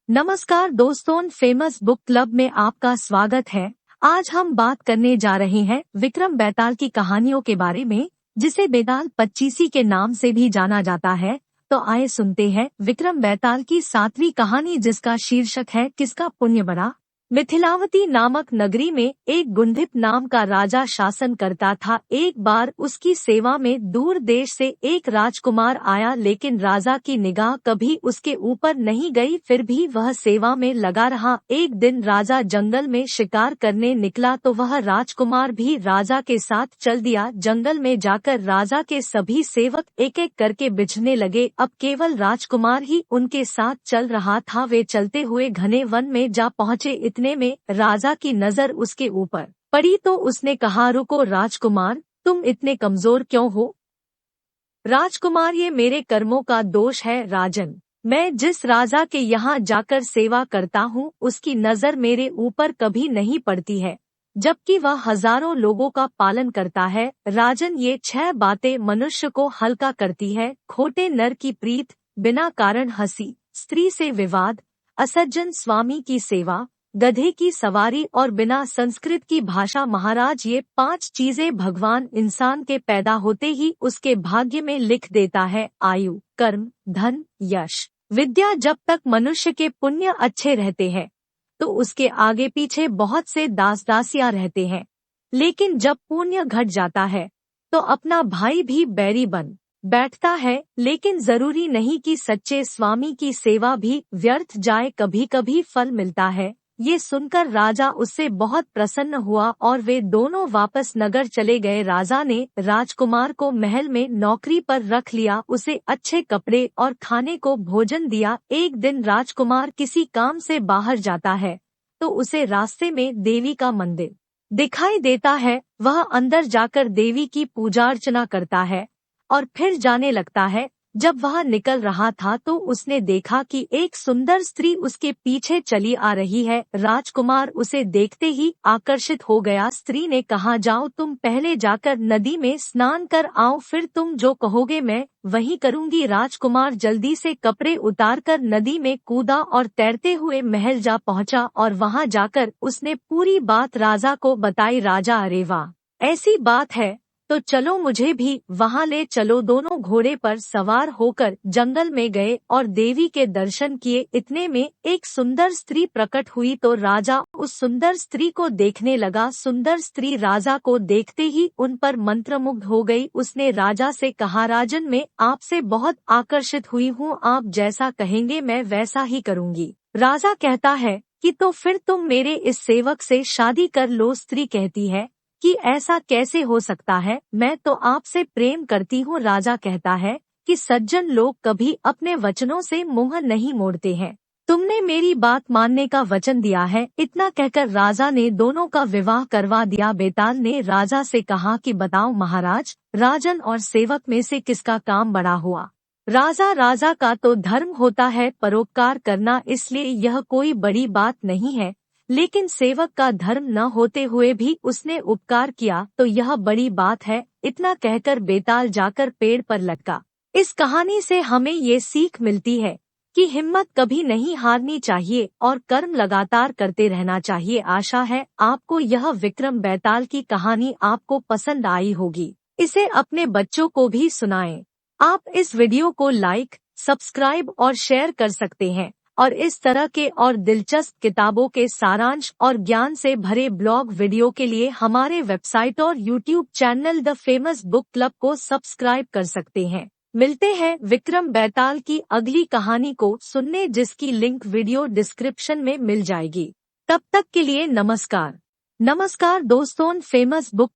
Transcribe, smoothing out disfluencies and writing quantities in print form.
नमस्कार दोस्तों, famous book club में आपका स्वागत है। आज हम बात करने जा रहे हैं विक्रम बेताल की कहानियों के बारे में, जिसे बेताल पच्चीसी के नाम से भी जाना जाता है। तो आइए सुनते हैं विक्रम बेताल की 7वीं कहानी, जिसका शीर्षक है किसका पुण्य बड़ा। मिथिलावती नामक नगरी में एक गुंधिप नाम का राजा शासन करता था। एक बार उसकी सेवा में दूर देश से एक राजकुमार आया, लेकिन राजा की निगाह कभी उसके ऊपर नहीं गई। फिर भी वह सेवा में लगा रहा। एक दिन राजा जंगल में शिकार करने निकला तो वह राजकुमार भी राजा के साथ चल दिया। जंगल में जाकर राजा के सभी सेवक एक एक करके बिछने लगे। अब केवल राजकुमार ही उनके साथ चल रहा था। वे चलते हुए घने वन में जा पहुँचे। इतने में राजा की नजर उसके ऊपर पड़ी तो उसने कहा, रुको राजकुमार, तुम इतने कमजोर क्यों हो। राजकुमार, ये मेरे कर्मों का दोष है राजन। मैं जिस राजा के यहाँ जाकर सेवा करता हूँ, उसकी नजर मेरे ऊपर कभी नहीं पड़ती है, जबकि वह हजारों लोगों का पालन करता है। राजन, ये 6 बातें मनुष्य को हल्का करती है। खोटे नर की प्रीत, बिना कारण हंसी, स्त्री से विवाद, असज्जन स्वामी की सेवा, गधे की सवारी और बिना संस्कृत की भाषा। महाराज, ये 5 चीजें भगवान इंसान के पैदा होते ही उसके भाग्य में लिख देता है। आयु, कर्म, धन, यश, विद्या। जब तक मनुष्य के पुण्य अच्छे रहते हैं तो उसके आगे पीछे बहुत से दास दासियां रहते हैं, लेकिन जब पुण्य घट जाता है तो अपना भाई भी बैरी बन बैठता है। लेकिन जरूरी नहीं कि सच्चे स्वामी की सेवा भी व्यर्थ जाए, कभी कभी फल मिलता है। ये सुनकर राजा उससे बहुत प्रसन्न हुआ और वे दोनों वापस नगर चले गए। राजा ने राजकुमार को महल में नौकरी पर रख लिया, उसे अच्छे कपड़े और खाने को भोजन दिया। एक दिन राजकुमार किसी काम से बाहर जाता है तो उसे रास्ते में देवी का मंदिर दिखाई देता है। वह अंदर जाकर देवी की पूजा अर्चना करता है और फिर जाने लगता है। जब वह निकल रहा था तो उसने देखा कि एक सुंदर स्त्री उसके पीछे चली आ रही है। राजकुमार उसे देखते ही आकर्षित हो गया। स्त्री ने कहा, जाओ, तुम पहले जाकर नदी में स्नान कर आओ, फिर तुम जो कहोगे मैं वही करूंगी। राजकुमार जल्दी से कपड़े उतारकर नदी में कूदा और तैरते हुए महल जा पहुंचा और वहां जाकर उसने पूरी बात राजा को बताई। राजा, अरे वाह, ऐसी बात है तो चलो, मुझे भी वहां ले चलो। दोनों घोड़े पर सवार होकर जंगल में गए और देवी के दर्शन किए। इतने में एक सुंदर स्त्री प्रकट हुई तो राजा उस सुंदर स्त्री को देखने लगा। सुंदर स्त्री राजा को देखते ही उन पर मंत्रमुग्ध हो गई। उसने राजा से कहा, राजन, मैं आपसे बहुत आकर्षित हुई हूँ, आप जैसा कहेंगे मैं वैसा ही करूँगी। राजा कहता है कि तो फिर तुम मेरे इस सेवक से शादी कर लो। स्त्री कहती है कि ऐसा कैसे हो सकता है, मैं तो आपसे प्रेम करती हूँ। राजा कहता है कि सज्जन लोग कभी अपने वचनों से मुंह नहीं मोड़ते हैं, तुमने मेरी बात मानने का वचन दिया है। इतना कहकर राजा ने दोनों का विवाह करवा दिया। बेताल ने राजा से कहा कि बताओ महाराज, राजन और सेवक में से किसका काम बड़ा हुआ। राजा का तो धर्म होता है परोपकार करना, इसलिए यह कोई बड़ी बात नहीं है, लेकिन सेवक का धर्म न होते हुए भी उसने उपकार किया तो यह बड़ी बात है। इतना कहकर बेताल जाकर पेड़ पर लटका। इस कहानी से हमें ये सीख मिलती है कि हिम्मत कभी नहीं हारनी चाहिए और कर्म लगातार करते रहना चाहिए। आशा है आपको यह विक्रम बेताल की कहानी आपको पसंद आई होगी। इसे अपने बच्चों को भी सुनाएं। आप इस वीडियो को लाइक, सब्सक्राइब और शेयर कर सकते हैं और इस तरह के और दिलचस्प किताबों के सारांश और ज्ञान से भरे ब्लॉग वीडियो के लिए हमारे वेबसाइट और YouTube channel the famous book club को सब्सक्राइब कर सकते हैं। मिलते हैं विक्रम बेताल की अगली कहानी को सुनने, जिसकी लिंक वीडियो डिस्क्रिप्शन में मिल जाएगी। तब तक के लिए नमस्कार। नमस्कार दोस्तों, फेमस बुक